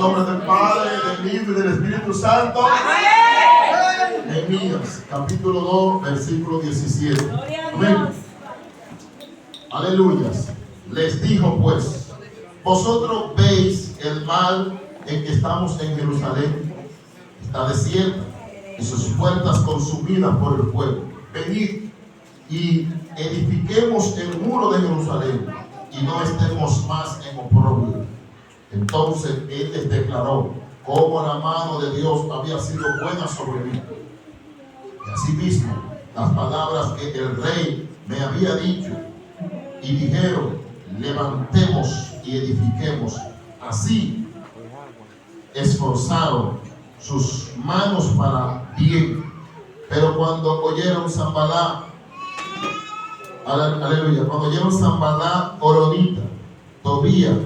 nombre del Padre, del Hijo y del Espíritu Santo. Nehemías, capítulo 2, versículo 17. Amén. Aleluyas. Les dijo pues: vosotros veis el mal en que estamos en Jerusalén. Está desierta y sus puertas consumidas por el fuego. Venid y edifiquemos el muro de Jerusalén y no estemos más en oprobio. Entonces él les declaró cómo la mano de Dios había sido buena sobre mí. Y asimismo las palabras que el rey me había dicho. Y dijeron: levantemos y edifiquemos. Así esforzaron sus manos para bien. Pero cuando oyeron Sanballat, aleluya, cuando oyeron Sanballat, Horonita, Tobías,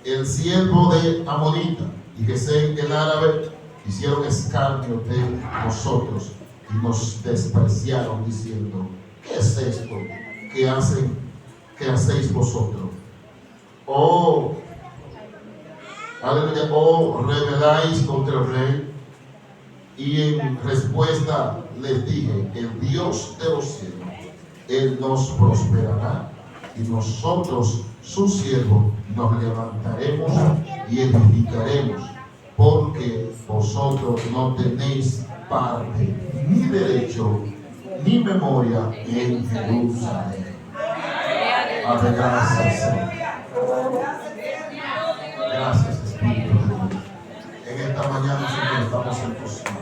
el siervo de Amonita, y Gesem el árabe, hicieron escarnio de nosotros y nos despreciaron, diciendo: ¿qué es esto que hacéis vosotros? Oh, aleluya, oh, rebeláis contra el rey. Y en respuesta les dije: el Dios de los cielos, Él nos prosperará, y nosotros, sus siervos, nos levantaremos y edificaremos, porque vosotros no tenéis parte, ni derecho, ni memoria en Jerusalén. Padre, gracias, Señor. Gracias, Espíritu de Dios. En esta mañana, Señor, estamos en tus manos.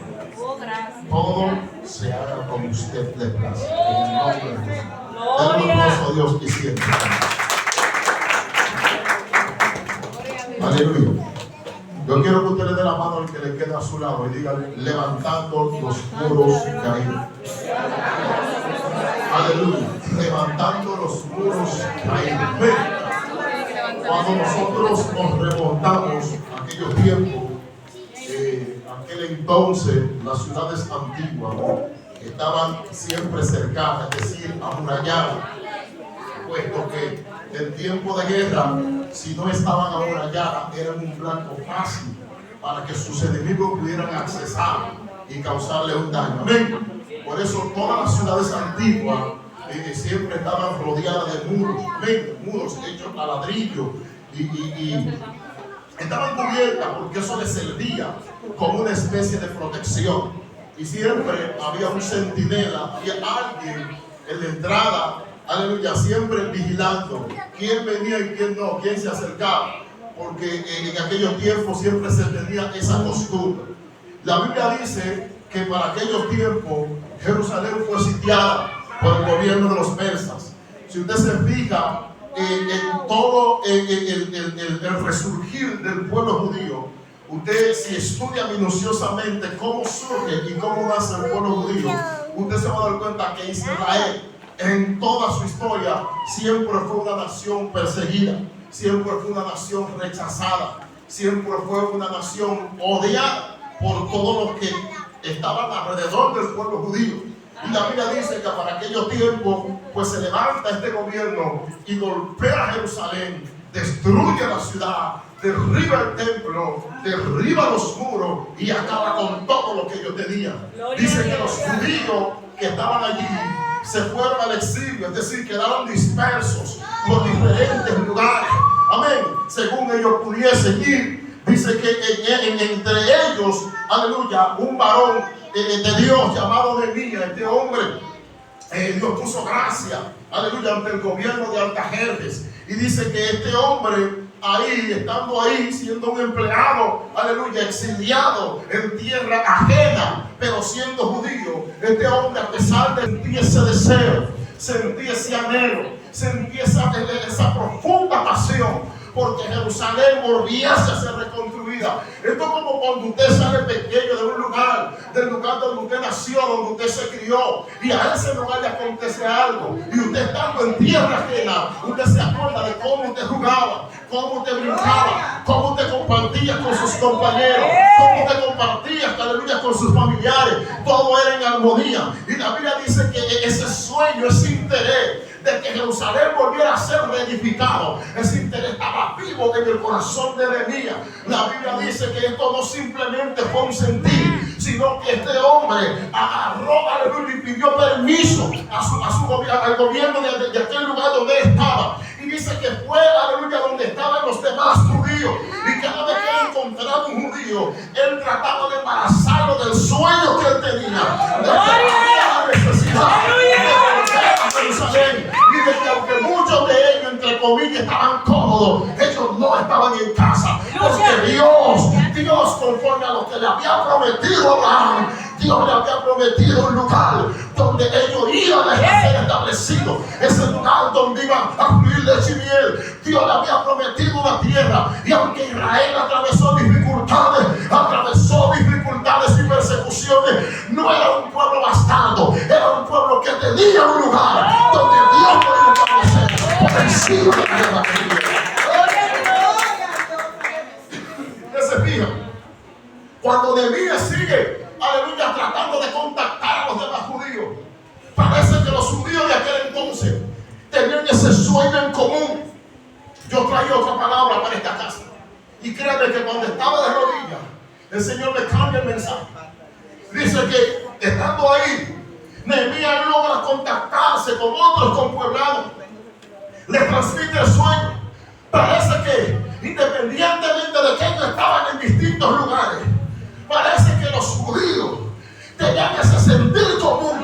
Todo se haga como usted le place. En el nombre de Jesús. Denle un aplauso a Dios y siempre. Aleluya. Yo quiero que usted le dé la mano al que le queda a su lado y diga: levantando los muros caídos. Aleluya. Levantando los muros caídos. Cuando nosotros nos remontamos a aquellos tiempos, aquel entonces, las ciudades antiguas estaban siempre cercanas, es decir, amuralladas, puesto que en tiempo de guerra, si no estaban amuralladas, eran un blanco fácil para que sus enemigos pudieran accesar y causarle un daño. Amén. Por eso todas las ciudades antiguas siempre estaban rodeadas de muros, muros hechos a ladrillo, y estaban cubiertas porque eso les servía como una especie de protección. Y siempre había un centinela, había alguien en la entrada, aleluya, siempre vigilando quién venía y quién no, quién se acercaba, porque en aquellos tiempos siempre se tenía esa costumbre. La Biblia dice que para aquellos tiempos Jerusalén fue sitiada por el gobierno de los persas. Si usted se fija en todo el resurgir del pueblo judío, usted, si estudia minuciosamente cómo surge y cómo nace el pueblo judío, usted se va a dar cuenta que Israel, en toda su historia, siempre fue una nación perseguida, siempre fue una nación rechazada, siempre fue una nación odiada por todos los que estaban alrededor del pueblo judío. Y la Biblia dice que para aquellos tiempos, pues se levanta este gobierno y golpea a Jerusalén, destruye la ciudad, derriba el templo, derriba los muros y acaba con todo lo que ellos tenían. Dice que los judíos que estaban allí se fueron al exilio, es decir, quedaron dispersos por diferentes lugares. Amén. Según ellos pudiesen ir. Dice que entre ellos, aleluya, un varón de Dios llamado Nehemías, este hombre, Dios puso gracia, aleluya, ante el gobierno de Artajerjes. Y dice que este hombre, ahí, estando ahí, siendo un empleado, aleluya, exiliado en tierra ajena, pero siendo judío, este hombre, a pesar de sentir ese deseo, sentir ese anhelo, sentir esa profunda pasión, porque Jerusalén volviese a ser reconstruida. Esto es como cuando usted sale pequeño de un lugar, del lugar donde usted nació, donde usted se crió, y a ese lugar le acontece algo, y usted estando en tierra ajena, usted se acuerda de cómo usted jugaba, cómo usted brincaba, cómo usted compartía con sus compañeros, cómo usted compartía, aleluya, con sus familiares. Todo era en armonía. Y la Biblia dice que ese sueño, ese interés de que Jerusalén volviera a ser reedificado. Es decir, estaba vivo en el corazón de Nehemías. La Biblia dice que esto no simplemente fue un sentir, sino que este hombre agarró, aleluya, y pidió permiso al gobierno de aquel lugar donde él estaba. Y dice que fue, aleluya, donde estaban los demás judíos. Y cada vez que él encontraba un judío, él trataba de embarazarlo del sueño que él tenía, de que había la necesidad de volver a Jerusalén. Y de que aunque muchos de ellos, entre comillas, estaban cómodos, ellos no estaban en casa. Porque Dios, conforme a lo que le había prometido a Abraham, Dios le había prometido un lugar donde ellos iban a ser establecidos. Ese lugar donde iban a fluir leche y miel. Dios le había prometido una tierra. Y aunque Israel atravesó dificultades y persecuciones, no era un pueblo bastardo. Era un pueblo que tenía un lugar donde Dios podía establecer por encima de la tierra. Se fija, cuando Nehemías sigue, aleluya, tratando de contactar a los demás judíos, parece que los judíos de aquel entonces tenían ese sueño en común. Yo traigo otra palabra para esta casa, y créanme que cuando estaba de rodillas, el Señor me cambia el mensaje. Dice que estando ahí, Nehemías logra contactarse con otros compueblanos, le transmite el sueño. Parece que independientemente de que ellos estaban en distintos lugares, parece que los judíos tenían ese sentir común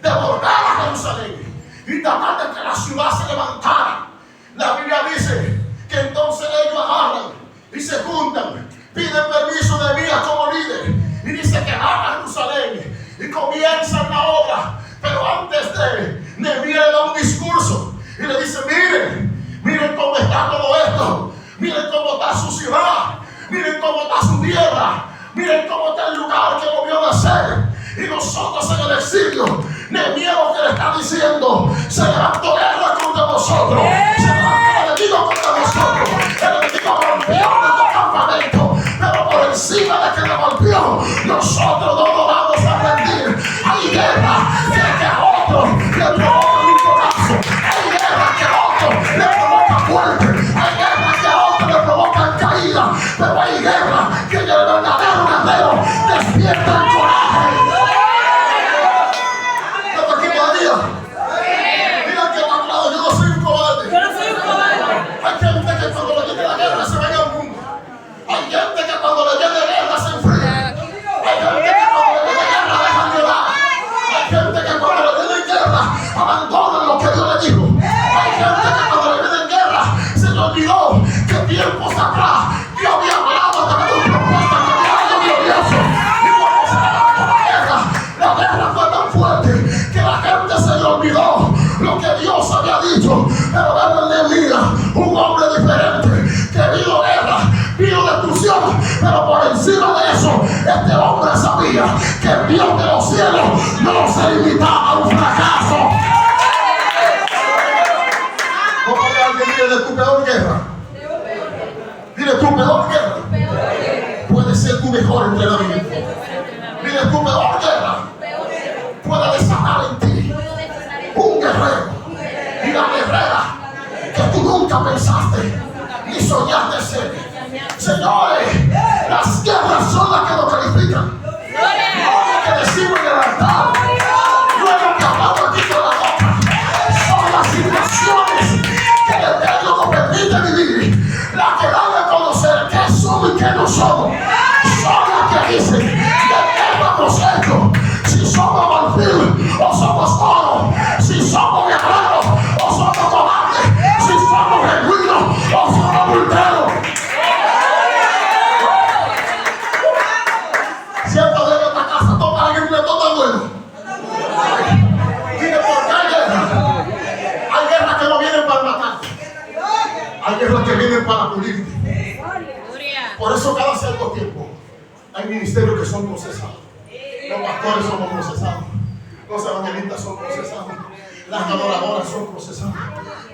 de volver a Jerusalén y tratar de que la ciudad se levantara. La Biblia dice que entonces ellos agarran y se juntan, piden permiso de Nehemías como líder y dice que van a Jerusalén y comienzan la obra. Pero antes de, Nehemías le da un discurso y le dice: miren cómo está todo esto. Miren cómo está su ciudad. Miren cómo está su tierra. Miren cómo está el lugar que volvió a nacer. Y nosotros en el exilio, Nehemías lo que le está diciendo: se levantó guerra contra nosotros. Se levantó el enemigo contra nosotros. El enemigo golpeó nuestro campamento. Pero por encima de que le golpeó, nosotros no nos vamos a rendir. Hay guerra que a otros le provoca un corazón. Hay guerra que a otros le provoca muerte. Hay guerra que a otros le provocan caída. Pero hay guerra que el verdadero guerrero despierta el coraje. ¿Esto aquí todavía? Mira que al lado, yo no soy un cobarde. Hay gente que cuando le viene la guerra se venga al mundo. Hay gente que cuando le viene guerra se enfría. Hay gente que cuando le viene guerra dejan de orar. Hay gente que cuando le viene guerra abandonan lo que Dios le dijo. Hay gente que cuando le viene guerra se le olvidó que tiempos atrás Dios había hablado a través de una propuesta que había algo glorioso. Y cuando se levantó la guerra fue tan fuerte que la gente se le olvidó lo que Dios había dicho. Pero vemos en Nehemías un hombre diferente que vio guerra, vio destrucción, pero por encima de eso, este hombre sabía que el Dios de los cielos no se limitaba a un fracaso. ¿Cómo hay alguien vive de tu peor guerra? Dile, tu peor guerra puede ser tu mejor entrenamiento. Dile, tu peor guerra puede desatar en ti un guerrero y la guerrera que tú nunca pensaste ni soñaste ser. Señores, las guerras son las que nos califican, no las que decimos en el altar, no es lo que hablamos aquí con la boca. Son las situaciones que el Eterno nos permite vivir, las que dan a conocer qué somos y qué no somos. Son las que dicen de qué vamos hechos, si somos marfil o somos oro, si somos guerreros o somos cobardes, si somos genuinos o somos bulteros. Siempre de esta casa toca a alguien que le toca bueno. Dile, ¿por qué hay guerra? Hay guerras que no vienen para matar. Hay guerras que vienen para pulirte. Por eso cada cierto tiempo hay ministerios que son procesados. Los pastores somos procesados. Los evangelistas son procesados. Las adoradoras son procesadas.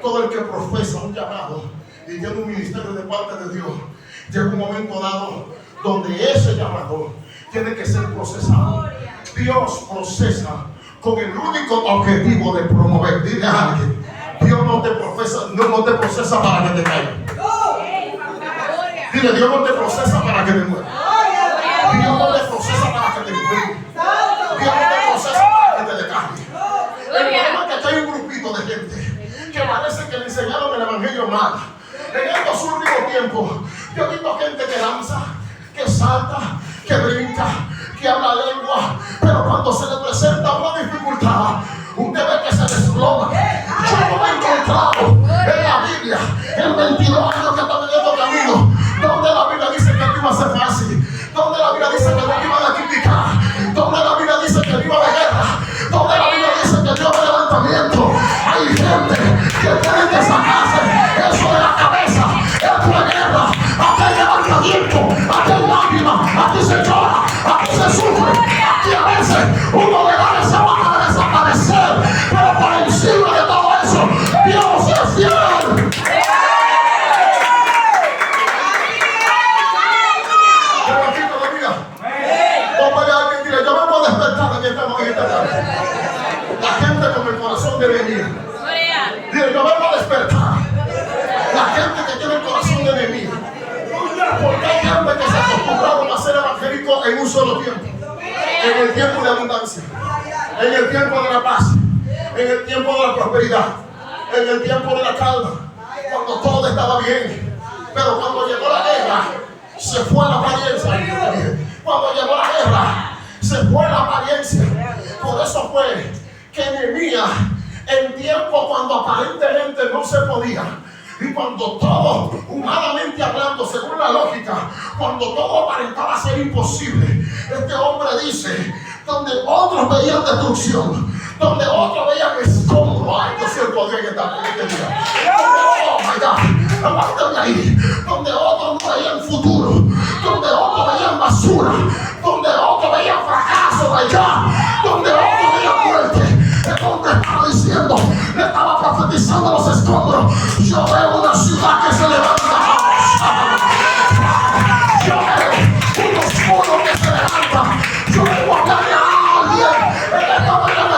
Todo el que profesa un llamado y tiene un ministerio de parte de Dios, llega un momento dado donde ese llamado tiene que ser procesado. Dios procesa con el único objetivo de promover. Dile a alguien: Dios no te procesa para que te caigas. Dile, Dios no te procesa para que te mueras. Dios no te procesa para que te enfermes. Dios no te procesa para que te descargues. El problema es que aquí hay un grupito de gente que parece que le enseñaron el evangelio mal. En estos últimos tiempos, yo he visto gente que danza, que salta, que brinca, que habla lengua, pero cuando se le presenta una dificultad, usted ve que se desploma. Yo no me he encontrado en la Biblia, en 22 años que está viviendo camino, donde la Biblia dice que no iba a ser fácil, donde la Biblia dice que no iban a criticar, donde la Biblia dice que no iba a haber guerra, donde la Biblia dice que no iba a haber levantamiento. Hay gente que tiene que sacarse eso de la cabeza. Esto es guerra, aquí hay levantamiento, aquí hay lágrimas, aquí se llora, aquí se sufre, aquí a veces uno le da esa baja de desaparecer, pero por encima de todo eso, Dios es fiel. Pero aquí todavía, como alguien dice, yo me puedo despertar en esta tarde. La gente con el corazón de Nehemías. Dice, yo vengo a despertar. La gente que tiene el corazón de Nehemías. Porque hay gente que se acostumbraron a ser evangélicos en un solo tiempo. En el tiempo de abundancia, en el tiempo de la paz, en el tiempo de la prosperidad, en el tiempo de la calma, cuando todo estaba bien. Pero cuando llegó la guerra, se fue la apariencia. Cuando llegó la guerra, se fue la apariencia. Por eso fue que Nehemías, en tiempo cuando aparentemente no se podía, y cuando todo, humanamente hablando, según la lógica, cuando todo aparentaba ser imposible, este hombre dice, donde otros veían destrucción, donde otros veían escombro, ay, yo siento a Dios en este día. Oh my God, aguántame ahí, donde otros no veían futuro, donde otros veían basura, donde otros veían fracaso allá, donde otros veían muerte. El hombre estaba diciendo, le estaba profetizando a los escombros, yo veo una ciudad que se levanta. Yo veo unos muros que se levantan. Yo vengo a hablarle a alguien en esta mañana,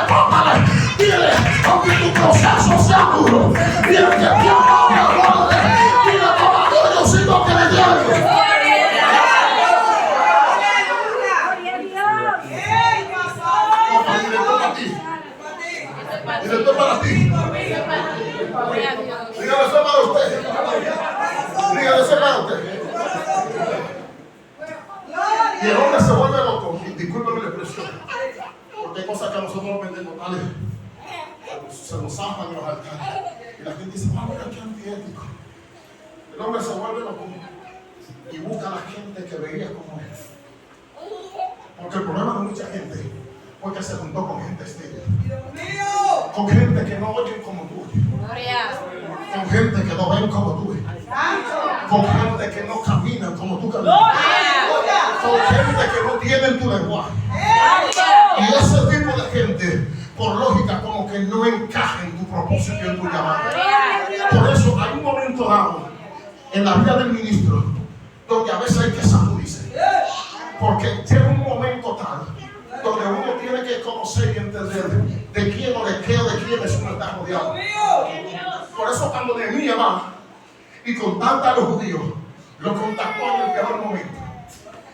cópale. Dile, aunque tu proceso sea duro, dile que Dios no me aguarde. Dile, todavía yo sigo creyendo. Y esto es para ti. Dígale eso para usted. Dígale eso para usted. Y el hombre se vuelve loco. Discúlpeme la expresión. Porque hay cosas que a nosotros los pentecostales se nos zafan en los altares. Y la gente dice, mira qué antiético. El hombre se vuelve loco y busca a la gente que veía como él. Porque el problema de mucha gente fue que se juntó con gente estéril. Con gente que no oyen como tú. Con gente que no ven como tú. Con gente que no caminan como tú caminas. Con gente que no tienen tu lenguaje. Y ese tipo de gente, por lógica, como que no encaja en tu propósito y en tu llamado. Por eso hay un momento dado en la vida del ministro donde a veces hay que sacudirse. Porque llega un momento tal donde uno tiene que conocer y entender de quién o de qué o de quiénes uno está rodeado. Por eso cuando Nehemías va y contacta a los judíos, los contactó en el peor momento.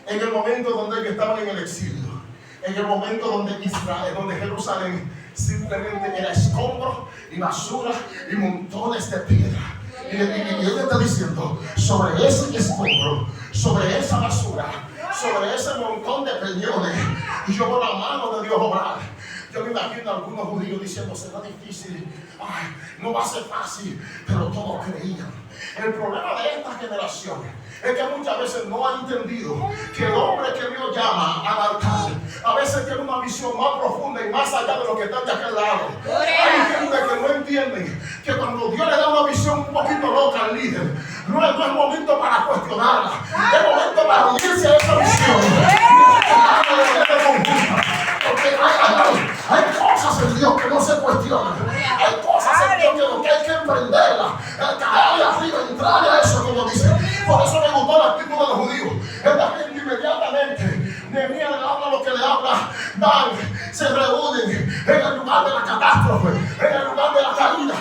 En el momento donde ellos estaban en el exilio. En el momento donde Israel, donde Jerusalén simplemente era escombro y basura y montones de piedra. Y él está diciendo, sobre ese escombro, sobre esa basura, sobre ese montón de peñones, y yo con la mano de Dios obrar. Yo me imagino a algunos judíos diciendo, será difícil, ay, no va a ser fácil, pero todos creían. El problema de esta generación es que muchas veces no ha entendido que el hombre que Dios llama al altar a veces tiene una visión más profunda y más allá de lo que está de aquel lado. Hay gente que no entienden que cuando Dios le da una visión un poquito loca al líder, no es momento para cuestionarla, es momento para unirse a esa visión. Porque hay cosas en Dios que no se cuestionan. Hay cosas en Dios que lo que hay que emprenderlas, caerle arriba, entrarle a eso, como dice. Por eso me gustó la actitud de los judíos. Esta gente inmediatamente, Nehemías le habla lo que le habla, van, se reúnen en el lugar de la catástrofe, en el lugar de la caída,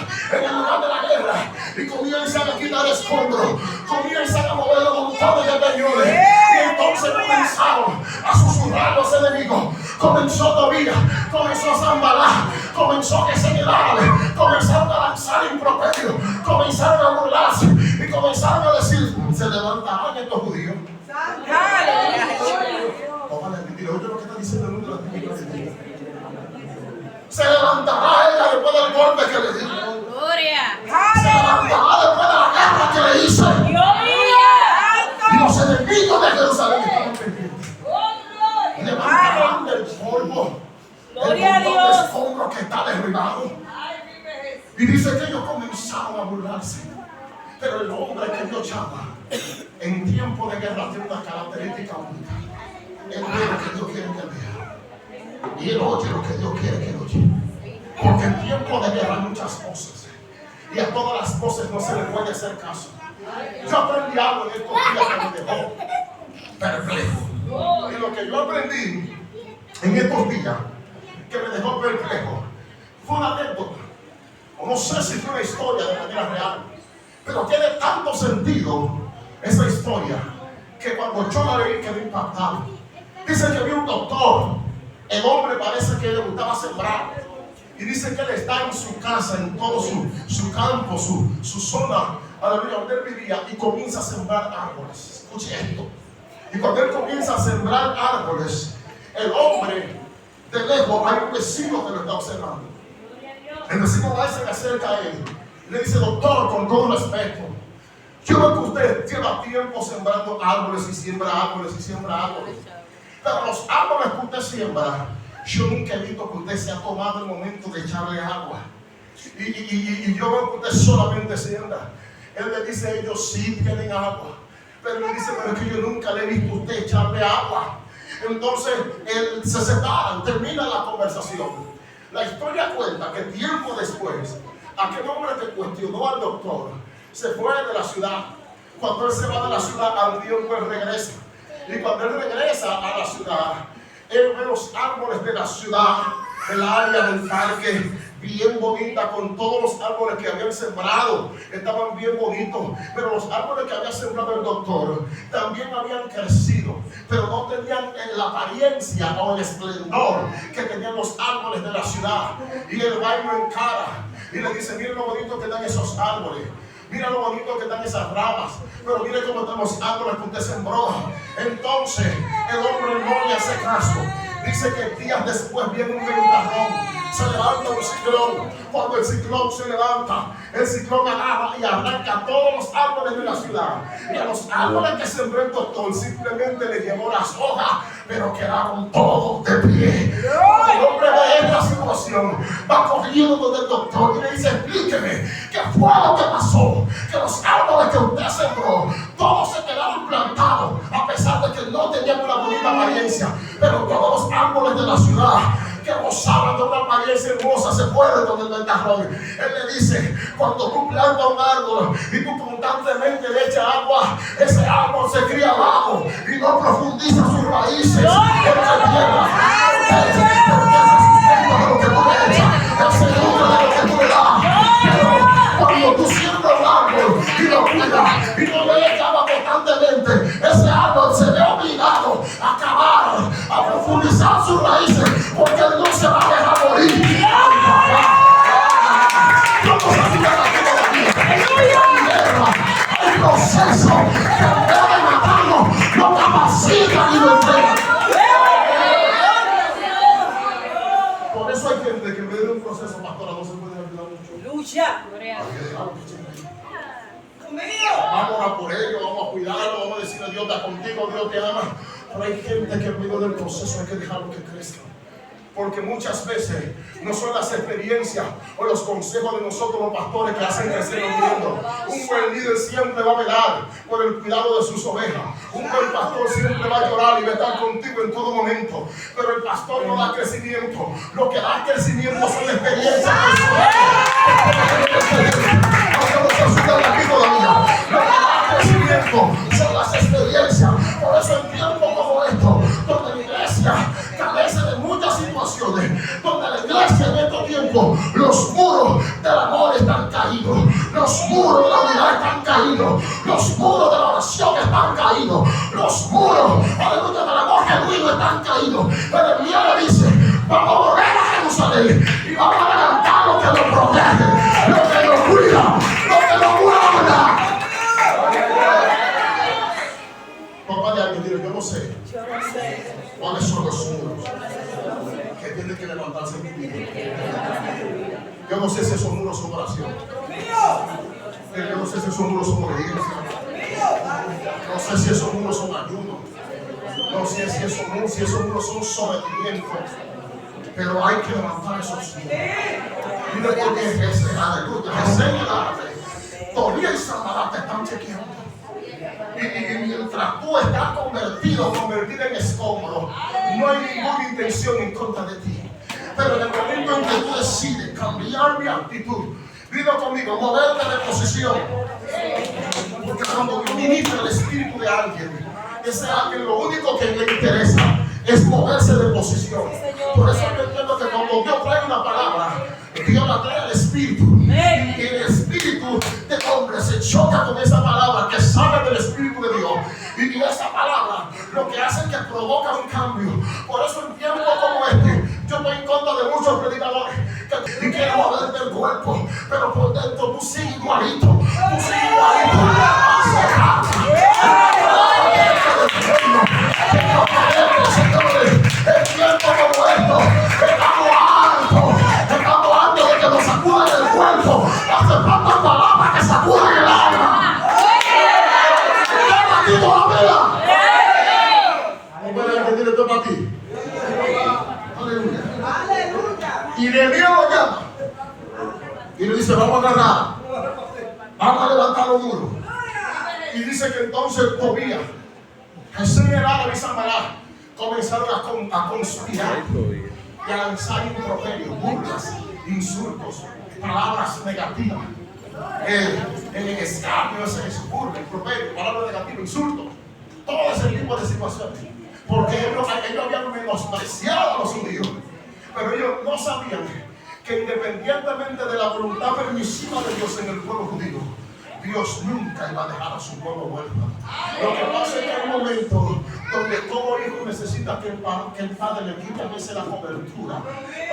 enemigo. Comenzó Tobías, comenzó a Sanballat, comenzó que se quedaban, comenzaron a lanzar improperios, comenzaron a burlarse y comenzaron a decir: se levantarán estos judíos. Oye lo que está diciendo el mundo de la Biblia. Se levantará ella después del golpe que le dio. Se levantará después de la guerra que le hice. Y los enemigos de Jerusalén estaban pendientes. Levantarán del polvo el montón de escombros que está derribado. Y dice que ellos comenzaron a burlarse. Pero el hombre que Dios llama en tiempo de guerra tiene una característica única. Él ve lo que Dios quiere que vea. Y él oye lo que Dios quiere que oye. Porque en tiempo de guerra hay muchas voces. Y a todas las voces no se le puede hacer caso. Yo aprendí algo en estos días que me dejó perplejo. Y lo que yo aprendí en estos días que me dejó perplejo fue una anécdota. O no sé si fue una historia de manera real. Pero tiene tanto sentido esa historia que cuando yo la leí quedé impactado. Dice que había un doctor. El hombre parece que le gustaba sembrar. Y dice que él está en su casa, en todo su campo, su zona, aleluya, donde él vivía, y comienza a sembrar árboles. Escuche esto. Y cuando él comienza a sembrar árboles, el hombre de lejos, hay un vecino que lo está observando. El vecino va y se acerca a él y le dice: doctor, con todo respeto, yo veo que usted lleva tiempo sembrando árboles y siembra árboles y siembra árboles. Pero los árboles que usted siembra, yo nunca he visto que usted se ha tomado el momento de echarle agua. Y yo veo que usted solamente siembra. Él le dice a ellos: sí tienen agua. Pero él dice: pero es que yo nunca le he visto a usted echarle agua. Entonces él se separan, termina la conversación. La historia cuenta que tiempo después, aquel hombre que cuestionó al doctor se fue de la ciudad. Cuando él se va de la ciudad, al tiempo él regresa. Y cuando él regresa a la ciudad, él ve los árboles de la ciudad, el área del parque, bien bonita, con todos los árboles que habían sembrado. Estaban bien bonitos, pero los árboles que había sembrado el doctor también habían crecido, pero no tenían la apariencia o el esplendor que tenían los árboles de la ciudad. Y el va y lo encara y le dice: mira lo bonito que dan esos árboles, mira lo bonito que están esas ramas, pero mire cómo están los árboles que usted sembró. Entonces el hombre no le hace caso. Dice que días después viene un ventarrón, se levanta un ciclón. Cuando el ciclón se levanta, el ciclón agarra y arranca todos los árboles de la ciudad. Y a los árboles que sembró el doctor simplemente le llevó las hojas, pero quedaron todos de pie. Cuando el hombre ve esta situación, va corriendo donde el doctor y le dice: explíqueme, ¿qué fue lo que pasó? Que los árboles que usted sembró, todos se quedaron plantados, a pesar de que no tenían una bonita apariencia. Pero todos los árboles de la ciudad que gozaban de una apariencia hermosa se fueron donde el ventarrón. Él le dice: cuando tú plantas un árbol y tú constantemente le echas agua, ese árbol se cría abajo y no profundiza sus raíces en la tierra. Porque es resistente de lo que tú le echas, es seguro de lo que tú le das. Pero cuando tú siembras un árbol y lo cuidas y no le echas agua constantemente, ese árbol se ve obligado a cavar, a profundizar sus raíces, porque él no se va a dejar morir. Vamos a mirar aquí todavía. Hay proceso que en vez de matarnos, lo capacitan y lo entregan. Por eso hay gente que en vez de un proceso pastoral no se puede ayudar mucho. Lucha. Vamos a orar por ellos, vamos a cuidarlo, vamos a decirle: Dios está contigo, Dios te ama. Pero hay gente que en medio del proceso hay que dejarlo que crezca. Porque muchas veces no son las experiencias o los consejos de nosotros los pastores que hacen crecer los miembros. Un buen líder siempre va a velar por el cuidado de sus ovejas. Un buen pastor siempre va a llorar y va a estar contigo en todo momento. Pero el pastor no da crecimiento. Lo que da crecimiento son experiencias personales. Lo que da crecimiento son las experiencias. Por eso en tiempos como estos, donde la iglesia carece de muchas situaciones, donde la iglesia en estos tiempos, los muros del amor están caídos, los muros de la unidad están caídos, los muros de la oración están caídos. caídos. Los muros, aleluya, del amor genuino están caídos. Pero el le dice, vamos a volver a Jerusalén y vamos a levantar lo que nos protege, lo que nos cuida, lo que nos guarda. Papá de alguien, dile, yo no sé cuáles son los muros que tienen que levantarse en tu vida. Yo no sé si esos muros son oración. Yo no sé si esos muros son obediencia. No sé si esos muros son ayuno. No sé si esos muros son sometimiento. Pero hay que levantar esos muros. Mira porque ese, aleluya, ese arte. Todavía y Samara te están chequeando. Y mientras tú estás convertida en escombro, no hay ninguna intención en contra de ti. Pero en el momento en que tú decides cambiar mi actitud, digo conmigo, moverte de posición. Porque cuando Dios ministra el espíritu de alguien, ese alguien lo único que le interesa es moverse de posición. Por eso yo entiendo que cuando Dios trae una palabra, Dios la trae al espíritu. Y el espíritu del hombre se choca con esa palabra que sale del espíritu de Dios. Y esa palabra lo que hace es que provoca un cambio. Por eso en tiempos como este, yo estoy en contra de muchos predicadores que quieren mover del cuerpo, pero por dentro tú sigues igualito. Tú sigues igualito. Señores, en tiempos como esto, estamos hartos de que nos sacudan el cuerpo. Hace falta palabras que sacudan el alma. ¡Aquí todavía! ¿Cómo puede entender esto para ti? Aleluya. Y Nehemías lo llama y le dice, vamos a agarrar, vamos a levantar los muros. Y dice que entonces Tobías, Gesem, Eladar y Sanballat comenzaron a conspirar y a lanzar improperios, burlas, insultos, palabras negativas, escarnios, burlas, improperios, palabras negativas, insultos, todo ese tipo de situaciones. Porque ellos habían menospreciado a los judíos, pero ellos no sabían que independientemente de la voluntad permisiva de Dios en el pueblo judío, Dios nunca iba a dejar a su pueblo huérfano. Lo que pasa es que hay un momento donde todo hijo necesita que el padre le quite a veces la cobertura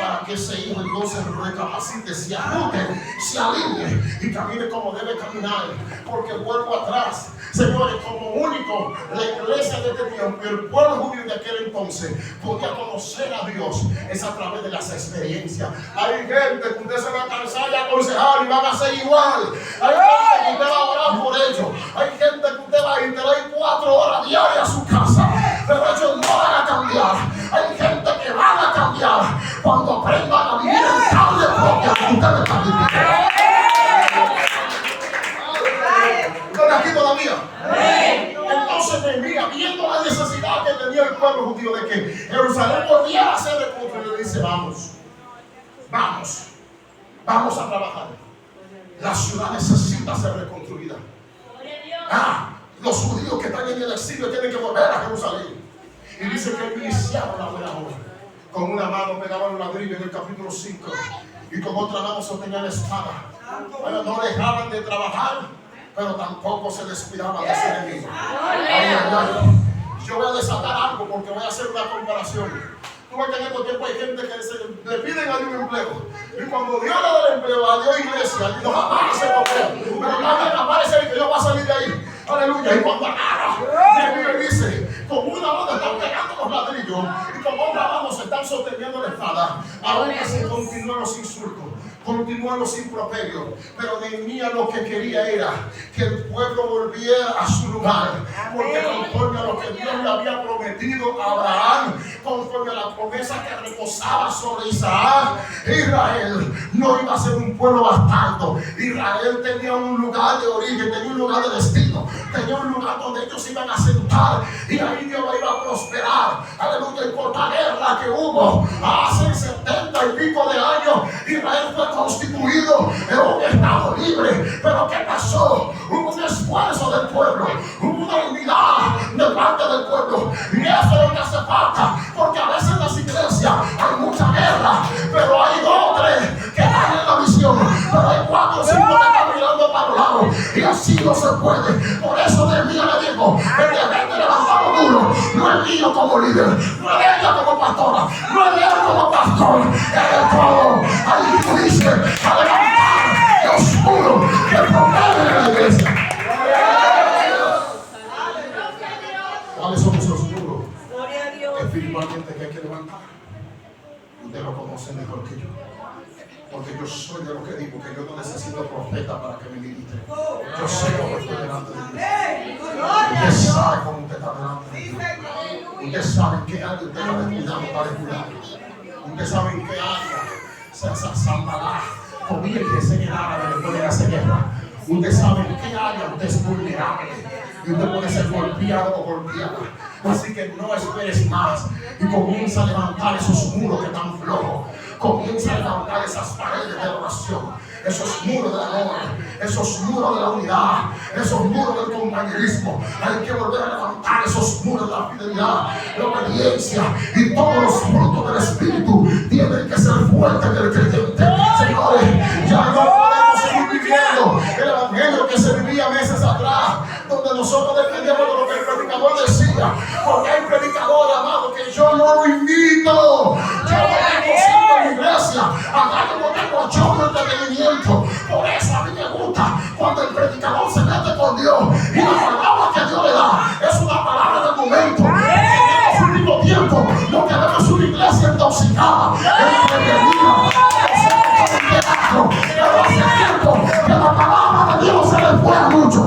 para que ese hijo entonces recapacite, se ajuste, se alinee y camine como debe caminar. Porque vuelvo atrás, señores, como único la iglesia de este tiempo y el pueblo judío de aquel entonces podía conocer a Dios es a través de las experiencias. Hay gente que usted se va a cansar y aconsejar y van a ser igual. Hay gente que usted va a orar por ellos. Hay gente que usted va a ir 4 horas diarias a su casa, pero ellos no van a cambiar. Hay gente que van a cambiar cuando aprendan a vivir en carne propia que usted está viviendo. ¿Están aquí todavía? Entonces Nehemías, viendo la necesidad que tenía el pueblo judío de que Jerusalén volviera a ser reconstruida, le dice, vamos a trabajar. La ciudad necesita ser reconstruida. Los judíos que están en el exilio tienen que volver a Jerusalén. Y dice que iniciaron la buena obra. Con una mano pegaban un ladrillo en el capítulo 5 y con otra mano sostenían la espada. Bueno, no dejaban de trabajar, pero tampoco se descuidaban de su enemigo. Yo voy a desatar algo porque voy a hacer una comparación. Tú ves que en estos tiempos hay gente que le piden a Dios un empleo. Y cuando Dios le da el empleo a Dios iglesia, Dios aparece el empleo. Pero también aparece el que yo voy a salir de ahí. Aleluya. Y cuando agarra, Nehemías dice, con una mano están pegando los ladrillos y con otra mano se están sosteniendo la espada. Aún así continúan los insultos, continúan los improperios. Pero Nehemías lo que quería era que el pueblo volviera a su lugar. Porque conforme a lo que Dios le había prometido a Abraham, conforme a la promesa que reposaba sobre Isaac, Israel no iba a ser un pueblo bastardo. Israel tenía un lugar de origen, tenía un lugar de destino, tenía un lugar donde ellos iban a sentar y ahí Dios iba a prosperar. Aleluya. Y por la guerra que hubo hace 70 y pico de años, Israel fue constituido en un estado libre. Pero ¿qué pasó? Hubo un esfuerzo del pueblo, hubo una unidad de parte del pueblo, y eso es lo que hace falta. Porque a veces en las iglesias hay mucha guerra, pero hay 2 o 3 que están en la visión, pero hay 4 o 5 que están mirando para los lados, y así no se puede. Por eso Nehemías le dijo, el no es mío como líder, no es ella como pastora, no es él como pastor, es de todo. Ahí tú dices a levantar los muros que protegen la iglesia. ¿Cuáles son esos muros espiritualmente que hay que levantar? Usted lo conoce mejor que yo, porque yo soy de lo que digo, que yo no necesito profeta para que me ministre. Yo sé cómo estoy delante de Dios. Usted sabe cómo usted está delante de Dios. Usted sabe en qué área usted va a descuidar o va a descuidar. Usted sabe en qué área se Zambalá conviértese en el árabe después de la guerra. Usted sabe en qué área usted es vulnerable y usted puede ser golpeado o golpeada. Así que no esperes más y comienza a levantar esos muros que están flojos. Comienza a levantar esas paredes de oración, esos muros del amor, esos muros de la unidad, esos muros del compañerismo. Hay que volver a levantar esos muros de la fidelidad, la obediencia y todos los frutos del Espíritu tienen que ser fuertes en el creyente. Señores, ya no podemos seguir viviendo el evangelio que se vivía meses atrás, donde nosotros dependíamos de lo que el predicador decía, porque hay predicadores, amados, que yo no lo invito. Yo no tengo en mi iglesia, acá yo no tengo show de entretenimiento. Por eso a mí me gusta cuando el predicador se mete con Dios y la palabra que Dios le da es una palabra del momento. En los últimos tiempos no queremos una iglesia intoxicada, entretenida, en teatro, pero hace tiempo que la palabra de Dios se le fue a muchos.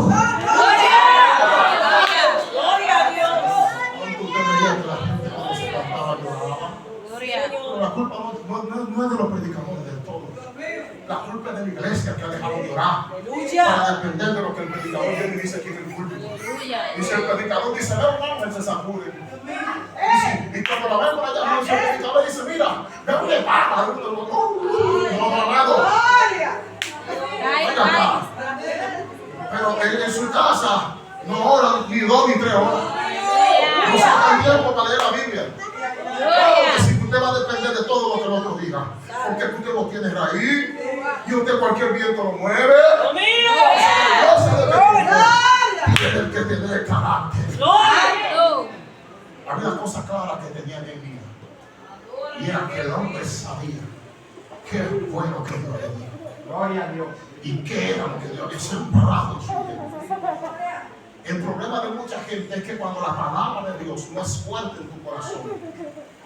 La culpa no es de los predicadores del todo. La culpa es de la iglesia que ha dejado de orar para depender de lo que el predicador viene y dice aquí en el púlpito. Y si el predicador dice, no, él se sacude. Y cuando la ven por allá, el predicador dice, mira, ve un espada. No, amado. Venga acá. Pero en su casa no oran ni 2 ni 3 horas. No sacan tiempo para leer la Biblia. Porque si usted va a depender de todo lo que el otro diga, porque usted no tiene raíz y usted cualquier viento lo mueve. Tiene que tener carácter. Había una cosa clara que tenía Nehemías, y era que el hombre sabía qué fue lo que Dios le dijo. Gloria a Dios. Y qué era lo que Dios había sembrado en su vida. El problema de mucha gente es que cuando la palabra de Dios no es fuerte en tu corazón,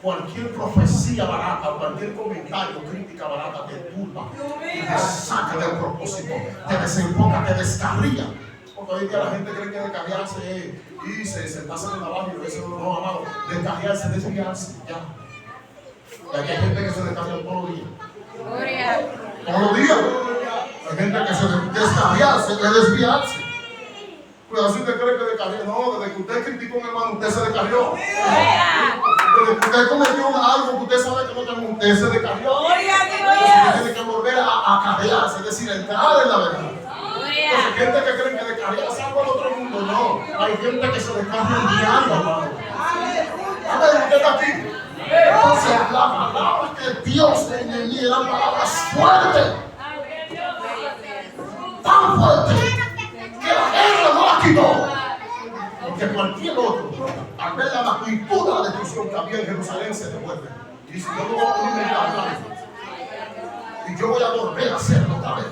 cualquier profecía barata, cualquier comentario, crítica barata te turba y te saca del propósito, te desenfoca, te descarría. Porque hoy día la gente cree que descarriarse es irse, sentarse en el trabajo y eso no, amado. Descarriarse es desviarse, ya. Y aquí hay gente que se descarría todos los días. Todos los días. Hay gente que se descarriarse es desviarse. Pues así usted cree que descarrió. No, desde que usted criticó a un hermano, usted se descarrió. Desde que usted cometió algo que usted sabe que no tengo, usted se descarrió. Usted tiene que volver a carrearse, es decir, entrar en la verdad. Entonces, hay gente que cree que descarriarse algo al otro mundo. No, hay gente que se descarga el diario, hermano. A ver, usted está aquí. Entonces, la palabra que Dios le envió eran palabras fuertes. Tan fuertes que la guerra no la quitó. Porque cualquier otro, al ver la magnitud de la destrucción que había en Jerusalén, se devuelve. Y dice, yo no voy a inventar nada. Y yo voy a volver a hacerlo otra vez.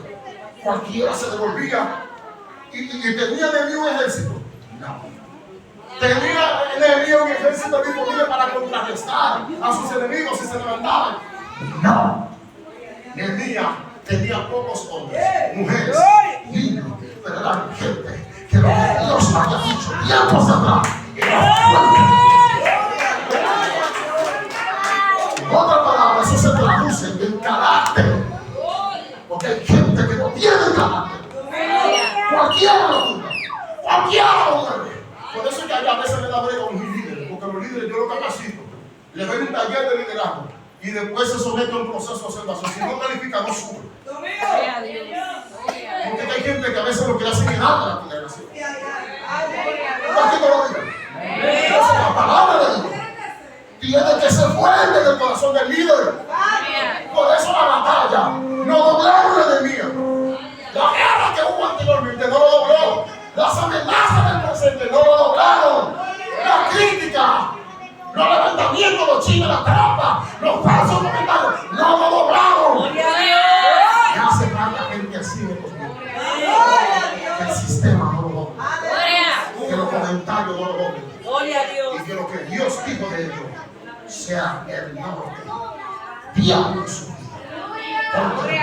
Cualquiera se devolvía. Y tenía Nehemías un ejército. No. Tenía Nehemías un ejército disponible para contrarrestar a sus enemigos si se levantaban. No. Nehemías tenía pocos hombres, mujeres, niños, pero eran gente que lo que Dios había dicho tiempos atrás era fuerte. En otras palabras, eso se traduce en carácter. Porque hay gente que no tiene carácter. Cualquiera lo duda. Cualquiera lo mueve. Por eso es que a veces me da brega a mis líderes. Porque los líderes yo los capacito. Les doy un taller de liderazgo. Y después se somete a un proceso de observación. Si no califica, no sube. Porque hay gente que a veces lo que hace es dar la congregación. ¿Por qué no lo digo? Entonces la palabra de Dios tiene que ser fuerte en el corazón del líder. Por eso la batalla no doblaron la enemiga. La guerra que hubo anteriormente no lo dobló. Las amenazas del presente no lo doblaron. La crítica haciendo los chismes, la trampa, los falsos comentarios, no lo doblaron. Gloria a Dios. Y hace falta gente así en estos días. Que el sistema no lo doble. Que los comentarios no lo doblen. Gloria a Dios. Y que lo que Dios dijo de ellos sea el norte diario en su vida. Porque